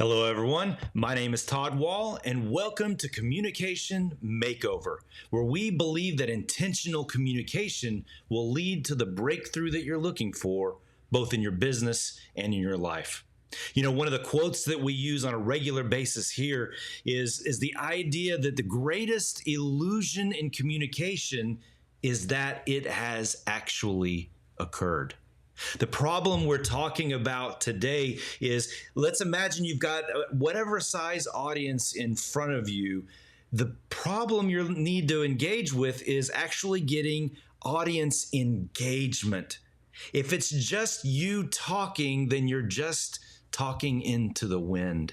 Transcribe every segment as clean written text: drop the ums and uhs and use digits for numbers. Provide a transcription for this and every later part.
Hello, everyone. My name is Todd Wall, and welcome to Communication Makeover, where we believe that intentional communication will lead to the breakthrough that you're looking for, both in your business and in your life. You know, one of the quotes that we use on a regular basis here is the idea that the greatest illusion in communication is that it has actually occurred. The problem we're talking about today is, let's imagine you've got whatever size audience in front of you. The problem you need to engage with is actually getting audience engagement. If it's just you talking, then you're just talking into the wind.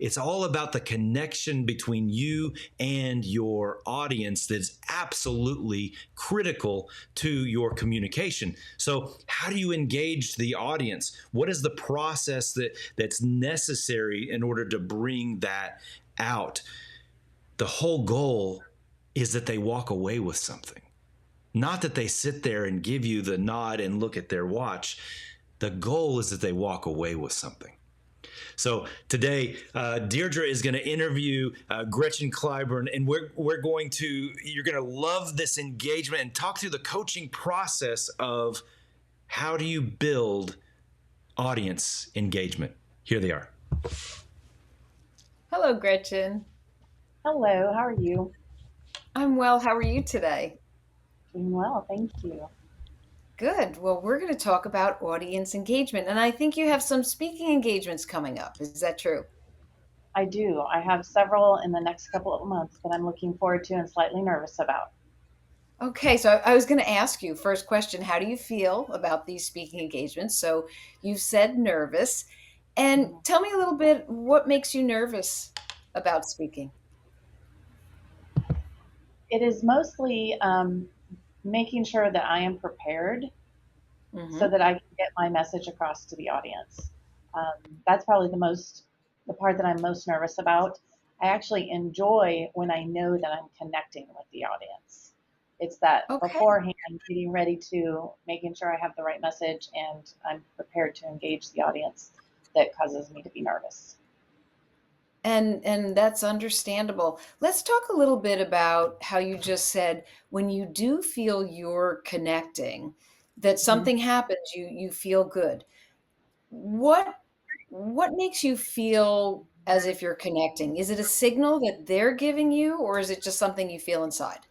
It's all about the connection between you and your audience that's absolutely critical to your communication. So, how do you engage the audience? What is the process that's necessary in order to bring that out? The whole goal is that they walk away with something. Not that they sit there and give you the nod and look at their watch. The goal is that they walk away with something. So today, Deirdre is going to interview Gretchen Cliburn, and you're going to love this engagement and talk through the coaching process of how do you build audience engagement. Here they are. Hello, Gretchen. Hello, how are you? I'm well. How are you today? Doing well, thank you. Good. Well, we're going to talk about audience engagement, and I think you have some speaking engagements coming up. Is that true? I do. I have several in the next couple of months that I'm looking forward to and slightly nervous about. Okay, so I was going to ask you first question, how do you feel about these speaking engagements? So you've said nervous, and Mhm. tell me a little bit what makes you nervous about speaking? It is mostly making sure that I am prepared so Hmm. that I can get my message across to the audience. That's probably the part that I'm most nervous about. I actually enjoy when I know that I'm connecting with the audience. It's that Okay. beforehand, getting ready to making sure I have the right message and I'm prepared to engage the audience that causes me to be nervous. And that's understandable. Let's talk a little bit about how you just said when you do feel you're connecting, that Mhm. something happens, you feel good. What what makes you feel as if you're connecting? Is it a signal that they're giving you, or is it just something you feel inside?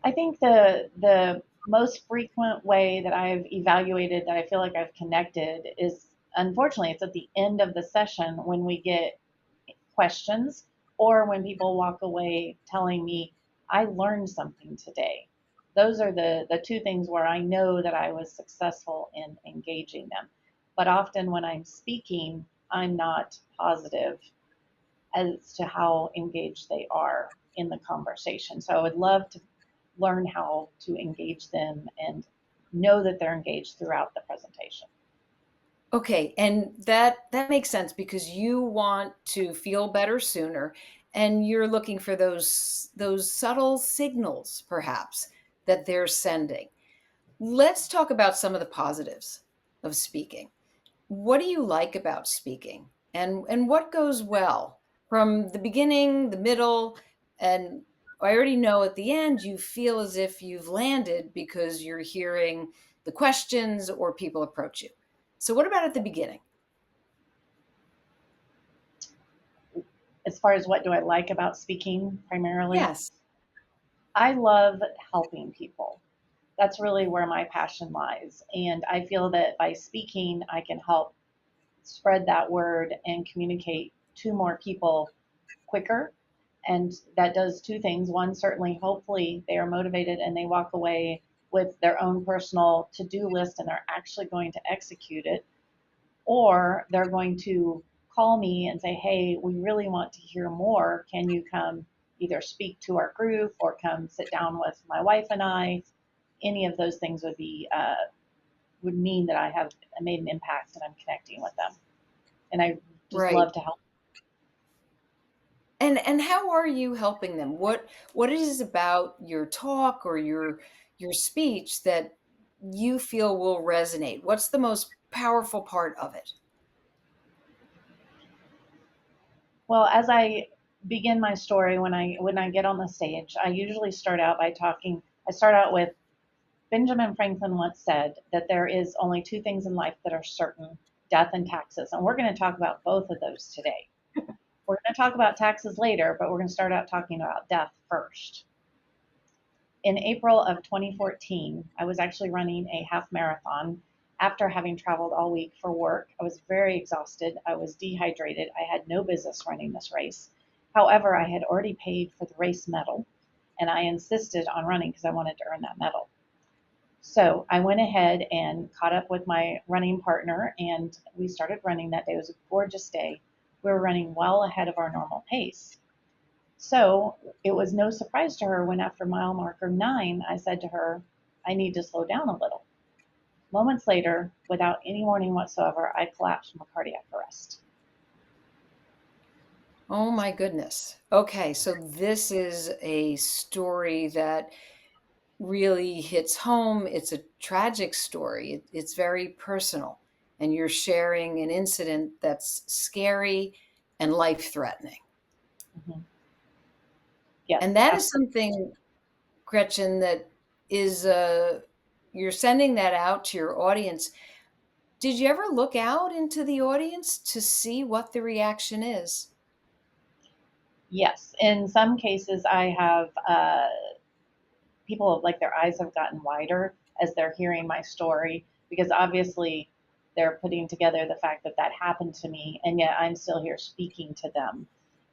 I think the most frequent way that I've evaluated that I feel like I've connected is, unfortunately, it's at the end of the session when we get questions or when people walk away telling me I learned something today. Those are the two things where I know that I was successful in engaging them. But often when I'm speaking, I'm not positive as to how engaged they are in the conversation. So I would love to learn how to engage them and know that they're engaged throughout the presentation. Okay, and that makes sense because you want to feel better sooner and you're looking for those subtle signals perhaps that they're sending. Let's talk about some of the positives of speaking. What do you like about speaking? And what goes well from the beginning, the middle, and I already know at the end you feel as if you've landed because you're hearing the questions or people approach you. So what about at the beginning? As far as what do I like about speaking primarily, Yes. I love helping people. That's really where my passion lies. And I feel that by speaking, I can help spread that word and communicate to more people quicker. And that does two things. One, certainly, hopefully, they are motivated and they walk away with their own personal to do list and they're actually going to execute it. Or they're going to call me and say, hey, we really want to hear more. Can you come either speak to our group or come sit down with my wife and I? Any of those things would mean that I have made an impact and I'm connecting with them. And I just Right. love to help. And how are you helping them? What is it about your talk or your speech that you feel will resonate? What's the most powerful part of it? Well, as I begin my story, when I get on the stage, I usually start out by talking. I start out with Benjamin Franklin once said that there is only two things in life that are certain: death and taxes. And we're going to talk about both of those today. We're going to talk about taxes later, but we're going to start out talking about death first. In April of 2014, I was actually running a half marathon after having traveled all week for work. I was very exhausted. I was dehydrated. I had no business running this race. However, I had already paid for the race medal, and I insisted on running because I wanted to earn that medal. So I went ahead and caught up with my running partner, and we started running that day. It was a gorgeous day. We were running well ahead of our normal pace. So it was no surprise to her when, after mile marker 9, I said to her, I need to slow down a little. Moments later, without any warning whatsoever, I collapsed from a cardiac arrest. Oh my goodness. Okay, so this is a story that really hits home. It's a tragic story. It's very personal, and you're sharing an incident that's scary and life-threatening. Mm-hmm. Yes, And that is absolutely. something, Gretchen, that is you're sending that out to your audience. Did you ever look out into the audience to see what the reaction is? Yes, in some cases, I have people like their eyes have gotten wider as they're hearing my story, because obviously they're putting together the fact that that happened to me, and yet I'm still here speaking to them.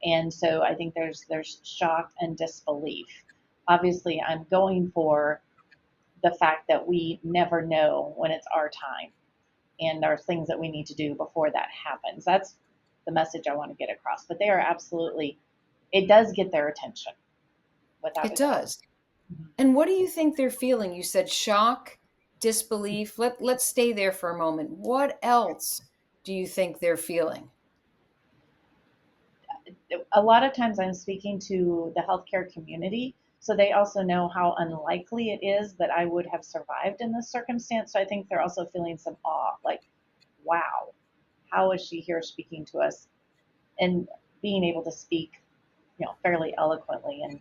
And so I think there's shock and disbelief. Obviously, I'm going for the fact that we never know when it's our time, and there are things that we need to do before that happens. That's the message I want to get across. But they are absolutely, it does get their attention without It a doubt. does. And what do you think they're feeling? You said shock, disbelief. Let's stay there for a moment. What else do you think they're feeling? A lot of times I'm speaking to the healthcare community, so they also know how unlikely it is that I would have survived in this circumstance. So I think they're also feeling some awe, like, wow, how is she here speaking to us and being able to speak, fairly eloquently. And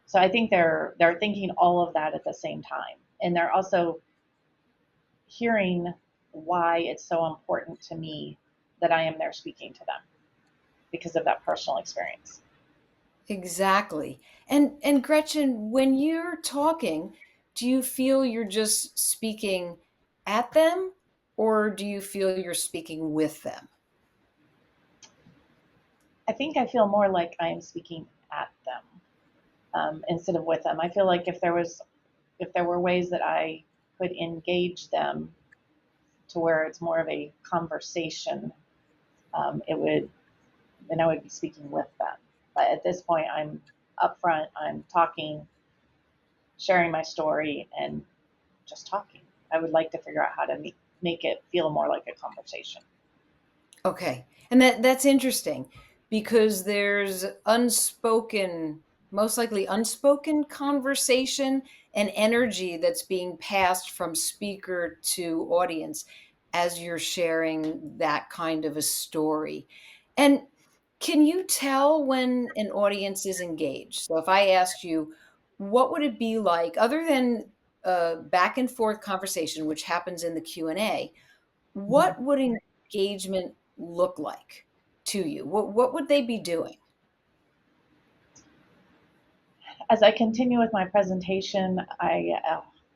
so I think they're thinking all of that at the same time, and they're also hearing why it's so important to me that I am there speaking to them because of that personal experience. Exactly. And Gretchen, when you're talking, do you feel you're just speaking at them, or do you feel you're speaking with them? I think I feel more like I am speaking at them, instead of with them. I feel like if there were ways that I could engage them to where it's more of a conversation, it would then I would be speaking with them. But at this point, I'm upfront. I'm talking, sharing my story, and just talking. I would like to figure out how to make it feel more like a conversation. Okay. And that's interesting because there's unspoken, most likely unspoken conversation and energy that's being passed from speaker to audience as you're sharing that kind of a story. And can you tell when an audience is engaged? So if I asked you, what would it be like other than a back and forth conversation, which happens in the Q&A? Mhm. What would engagement look like to you? What would they be doing? As I continue with my presentation, I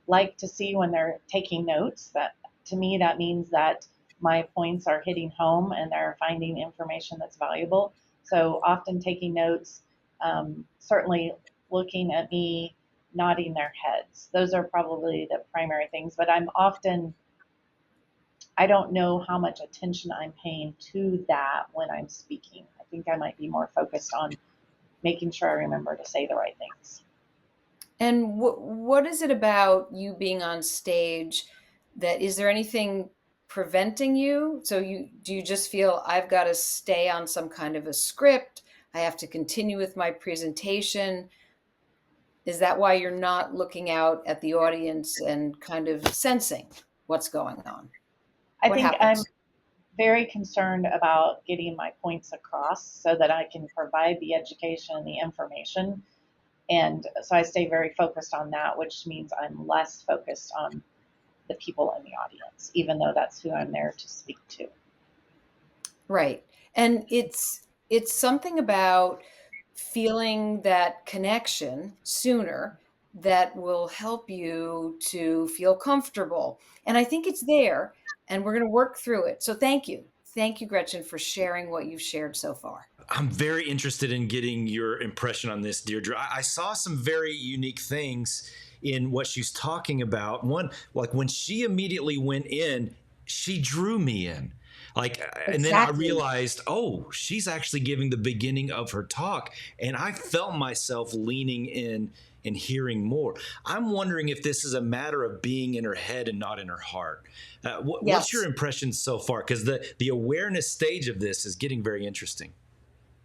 like to see when they're taking notes. That to me, that means that my points are hitting home and they're finding information that's valuable. So often taking notes, certainly looking at me, nodding their heads. Those are probably the primary things. But I don't know how much attention I'm paying to that when I'm speaking. I think I might be more focused on making sure I remember to say the right things. And what is it about you being on stage that is there anything preventing you? So do you just feel I've got to stay on some kind of a script? I have to continue with my presentation. Is that why you're not looking out at the audience and kind of sensing what's going on? I What think I'm happens? very concerned about getting my points across so that I can provide the education and the information. And so I stay very focused on that, which means I'm less focused on the people in the audience, even though that's who I'm there to speak to. Right. And it's something about feeling that connection sooner that will help you to feel comfortable. And I think it's there, and we're going to work through it. So thank you. Thank you, Gretchen, for sharing what you've shared so far. I'm very interested in getting your impression on this, Deirdre. I saw some very unique things in what she's talking about. One, like when she immediately went in, she drew me in. Like, and then I Exactly. realized, oh, she's actually giving the beginning of her talk. And I felt myself leaning in and hearing more. I'm wondering if this is a matter of being in her head and not in her heart. What's your Yes. impression so far? Because the awareness stage of this is getting very interesting.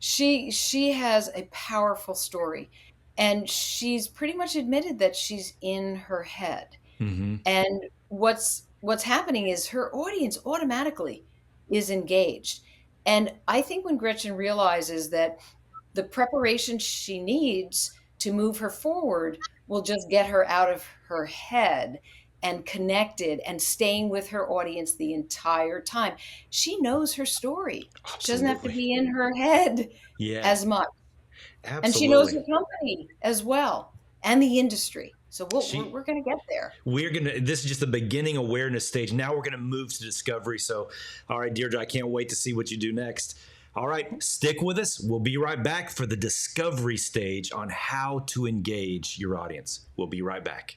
She has a powerful story, and she's pretty much admitted that she's in her head. Mm-hmm. And what's happening is her audience automatically is engaged. And I think when Gretchen realizes that the preparation she needs to move her forward will just get her out of her head and connected and staying with her audience the entire time. She knows her story. She doesn't have to Absolutely. be in her head Yeah, as much. And she knows absolutely. the company as well and the industry. So She, we're going to get there. this is just the beginning awareness stage. Now we're gonna move to discovery. So, all right, Deirdre, I can't wait to see what you do next. All right, stick with us. We'll be right back for the discovery stage on how to engage your audience. We'll be right back.